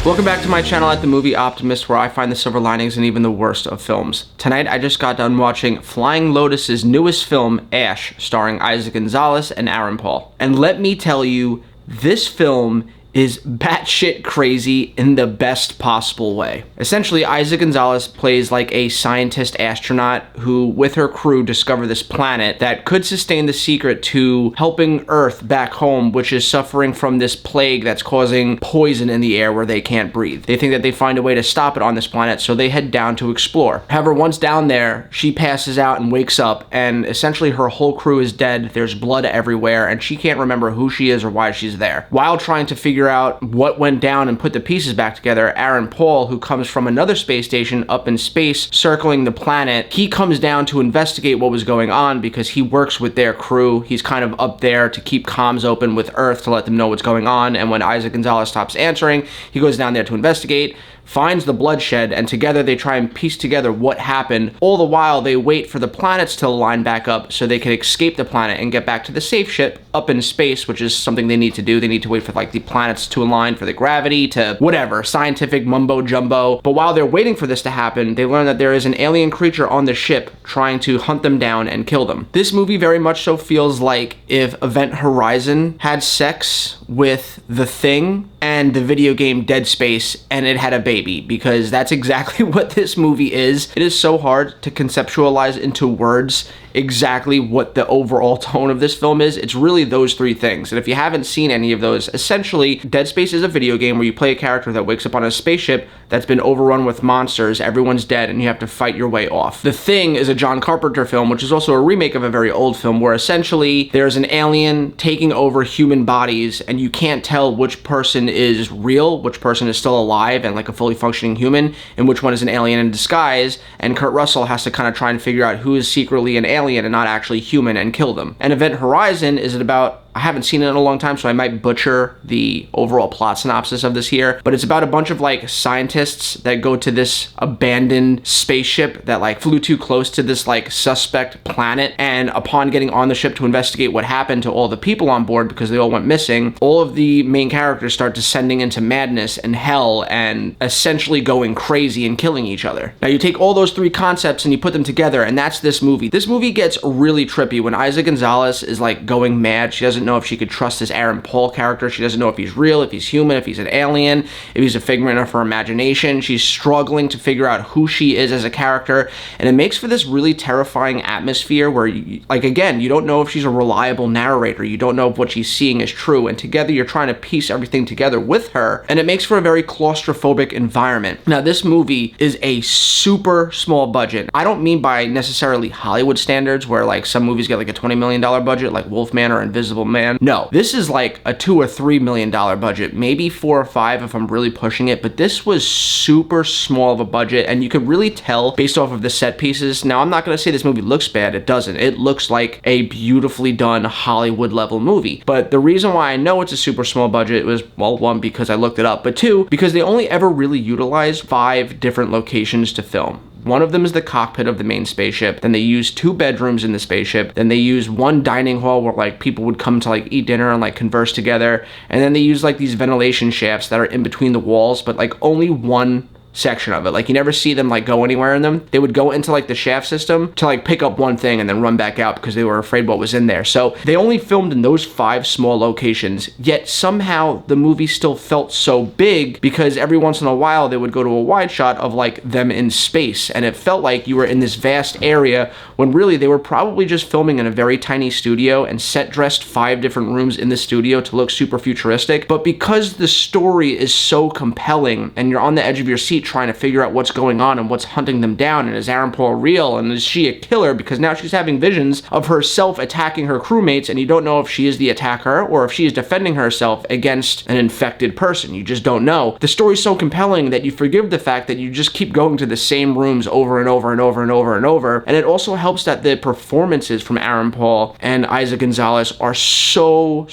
Welcome back to my channel at The Movie Optimist, where I find the silver linings in even the worst of films. Tonight, I just got done watching Flying Lotus's newest film, Ash, starring Eiza Gonzalez and Aaron Paul. And let me tell you, this film is batshit crazy in the best possible way. Essentially, Eiza Gonzalez plays like a scientist astronaut who, with her crew, discover this planet that could sustain the secret to helping Earth back home, which is suffering from this plague that's causing poison in the air where they can't breathe. They think that they find a way to stop it on this planet, so they head down to explore. However, once down there, she passes out and wakes up, and essentially her whole crew is dead. There's blood everywhere, and she can't remember who she is or why she's there. While trying to figure out what went down and put the pieces back together, Aaron Paul, who comes from another space station up in space circling the planet, he comes down to investigate what was going on because he works with their crew. He's kind of up there to keep comms open with Earth to let them know what's going on, and when Eiza Gonzalez stops answering, he goes down there to investigate, finds the bloodshed, and together they try and piece together what happened. All the while, they wait for the planets to line back up so they can escape the planet and get back to the safe ship up in space, which is something they need to do. They need to wait for like the planets to align for the gravity to whatever, scientific mumbo jumbo. But while they're waiting for this to happen, they learn that there is an alien creature on the ship trying to hunt them down and kill them. This movie very much so feels like if Event Horizon had sex with The Thing and the video game Dead Space and it had a baby, because that's exactly what this movie is. It is so hard to conceptualize into words exactly what the overall tone of this film is. It's really those three things. And if you haven't seen any of those, essentially, Dead Space is a video game where you play a character that wakes up on a spaceship that's been overrun with monsters, everyone's dead, and you have to fight your way off. The Thing is a John Carpenter film, which is also a remake of a very old film, where essentially there's an alien taking over human bodies, and you can't tell which person is real, which person is still alive and like a fully functioning human, and which one is an alien in disguise, and Kurt Russell has to kind of try and figure out who is secretly an alien and not actually human and kill them. And Event Horizon is about, I haven't seen it in a long time, so I might butcher the overall plot synopsis of this here, but it's about a bunch of like scientists that go to this abandoned spaceship that like flew too close to this like suspect planet, and upon getting on the ship to investigate what happened to all the people on board because they all went missing, all of the main characters start descending into madness and hell and essentially going crazy and killing each other. Now you take all those three concepts and you put them together, and that's this movie. This movie gets really trippy when Eiza Gonzalez is like going mad. She doesn't know if she could trust this Aaron Paul character. She doesn't know if he's real, if he's human, if he's an alien, if he's a figment of her imagination. She's struggling to figure out who she is as a character, and it makes for this really terrifying atmosphere where, like, again, you don't know if she's a reliable narrator. You don't know if what she's seeing is true, and together you're trying to piece everything together with her, and it makes for a very claustrophobic environment. Now, this movie is a super small budget. I don't mean by necessarily Hollywood standards, where like some movies get like a $20 million budget, like Wolfman or Invisible Man. No, this is like a $2 or $3 million budget, maybe 4 or 5 if I'm really pushing it, but this was super small of a budget, and you could really tell based off of the set pieces. Now, I'm not going to say this movie looks bad. It doesn't. It looks like a beautifully done Hollywood level movie, but the reason why I know it's a super small budget was, well, 1, because I looked it up, but 2, because they only ever really utilized 5 different locations to film. One of them is the cockpit of the main spaceship. Then they use 2 bedrooms in the spaceship. Then they use 1 dining hall where like people would come to like eat dinner and like converse together. And then they use like these ventilation shafts that are in between the walls, but like only one section of it. Like you never see them like go anywhere in them. They would go into like the shaft system to like pick up one thing and then run back out because they were afraid what was in there. So they only filmed in those 5 small locations, yet somehow the movie still felt so big because every once in a while they would go to a wide shot of like them in space, and it felt like you were in this vast area when really they were probably just filming in a very tiny studio and set dressed 5 different rooms in the studio to look super futuristic. But because the story is so compelling and you're on the edge of your seat trying to figure out what's going on and what's hunting them down, and is Aaron Paul real, and is she a killer, because now she's having visions of herself attacking her crewmates, and you don't know if she is the attacker or if she is defending herself against an infected person. You just don't know. The story's so compelling that you forgive the fact that you just keep going to the same rooms over and over and over and over and over. And it also helps that the performances from Aaron Paul and Eiza Gonzalez are so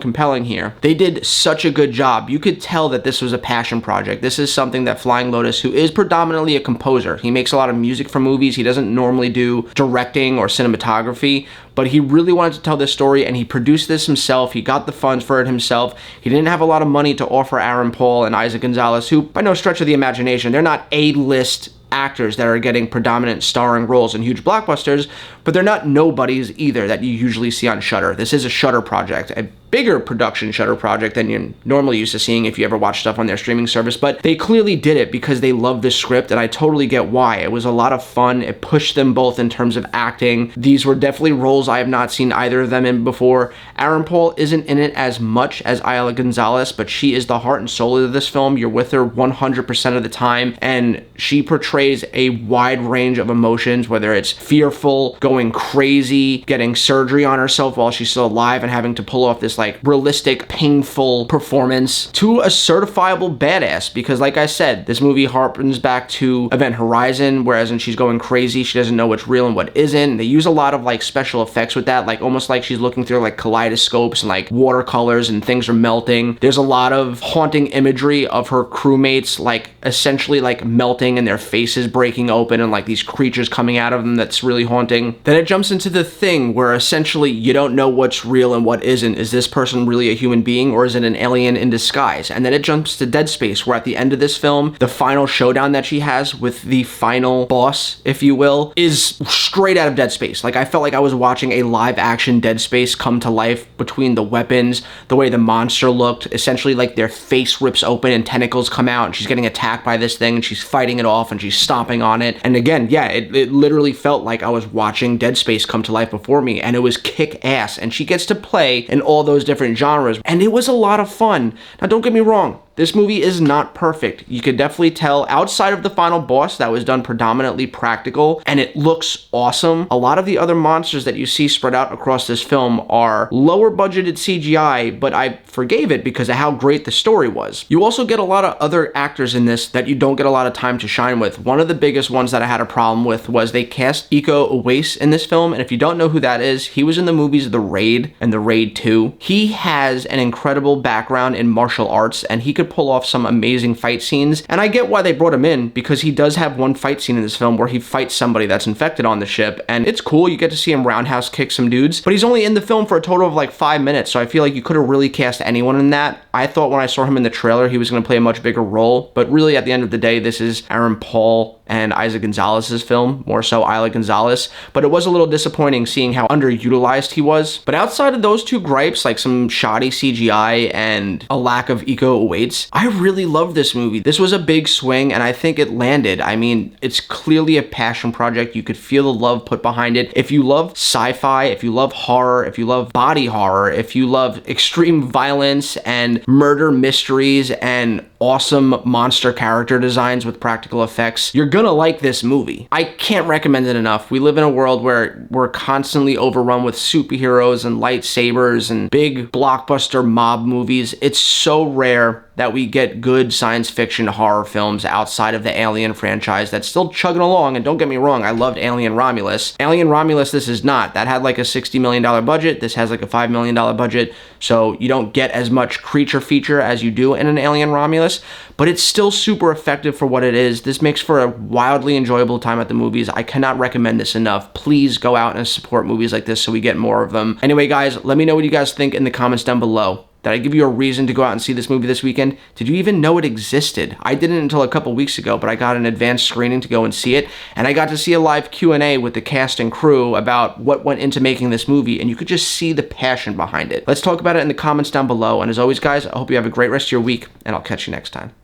compelling here. They did such a good job. You could tell that this was a passion project. This is something that Flying Flying Lotus, who is predominantly a composer. He makes a lot of music for movies. He doesn't normally do directing or cinematography, but he really wanted to tell this story, and he produced this himself. He got the funds for it himself. He didn't have a lot of money to offer Aaron Paul and Isaac Gonzalez, who, by no stretch of the imagination, they're not A-list actors that are getting predominant starring roles in huge blockbusters, but they're not nobodies either that you usually see on Shudder. This is a Shudder project, a bigger production Shudder project than you're normally used to seeing if you ever watch stuff on their streaming service, but they clearly did it because they love this script, and I totally get why. It was a lot of fun. It pushed them both in terms of acting. These were definitely roles I have not seen either of them in before. Aaron Paul isn't in it as much as Isla Gonzalez, but she is the heart and soul of this film. You're with her 100% of the time, and she portrays a wide range of emotions, whether it's fearful, going crazy, getting surgery on herself while she's still alive and having to pull off this like realistic, painful performance, to a certifiable badass, because like I said, this movie harpens back to Event Horizon, whereas when she's going crazy, she doesn't know what's real and what isn't. They use a lot of like special effects with that, like almost like she's looking through like kaleidoscopes and like watercolors and things are melting. There's a lot of haunting imagery of her crewmates like essentially like melting and their faces breaking open and like these creatures coming out of them that's really haunting. Then it jumps into the Thing, where essentially you don't know what's real and what isn't. Is this person really a human being, or is it an alien in disguise? And then it jumps to Dead Space, where at the end of this film, the final showdown that she has with the final boss, if you will, is straight out of Dead Space. Like, I felt like I was watching a live action Dead Space come to life between the weapons, the way the monster looked, essentially like their face rips open and tentacles come out and she's getting attacked by this thing and she's fighting it off and she's stomping on it. And again, yeah, it literally felt like I was watching Dead Space come to life before me, and it was kick ass, and she gets to play in all those different genres, and it was a lot of fun. Now, don't get me wrong, this movie is not perfect. You could definitely tell outside of the final boss that was done predominantly practical, and it looks awesome. A lot of the other monsters that you see spread out across this film are lower budgeted CGI, but I forgave it because of how great the story was. You also get a lot of other actors in this that you don't get a lot of time to shine with. One of the biggest ones that I had a problem with was they cast Iko Uwais in this film, and if you don't know who that is, he was in the movies The Raid and The Raid 2. He has an incredible background in martial arts, and he could pull off some amazing fight scenes, and I get why they brought him in, because he does have one fight scene in this film where he fights somebody that's infected on the ship, and it's cool. You get to see him roundhouse kick some dudes, but he's only in the film for a total of like 5 minutes, so I feel like you could have really cast anyone in that. I thought when I saw him in the trailer he was going to play a much bigger role, but really at the end of the day, this is Aaron Paul and Isaac Gonzalez's film, more so Isla Gonzalez, but it was a little disappointing seeing how underutilized he was. But outside of those two gripes, like some shoddy CGI and a lack of Iko Uwais, I really loved this movie. This was a big swing, and I think it landed. I mean, it's clearly a passion project. You could feel the love put behind it. If you love sci-fi, if you love horror, if you love body horror, if you love extreme violence and murder mysteries and awesome monster character designs with practical effects, you're gonna like this movie. I can't recommend it enough. We live in a world where we're constantly overrun with superheroes and lightsabers and big blockbuster mob movies. It's so rare that we get good science fiction horror films outside of the Alien franchise that's still chugging along. And don't get me wrong, I loved Alien Romulus. Alien Romulus, this is not. That had like a $60 million budget. This has like a $5 million budget. So you don't get as much creature feature as you do in an Alien Romulus, but it's still super effective for what it is. This makes for a wildly enjoyable time at the movies. I cannot recommend this enough. Please go out and support movies like this so we get more of them. Anyway, guys, let me know what you guys think in the comments down below. Did I give you a reason to go out and see this movie this weekend? Did you even know it existed? I didn't until a couple weeks ago, but I got an advanced screening to go and see it, and I got to see a live Q&A with the cast and crew about what went into making this movie, and you could just see the passion behind it. Let's talk about it in the comments down below, and as always, guys, I hope you have a great rest of your week, and I'll catch you next time.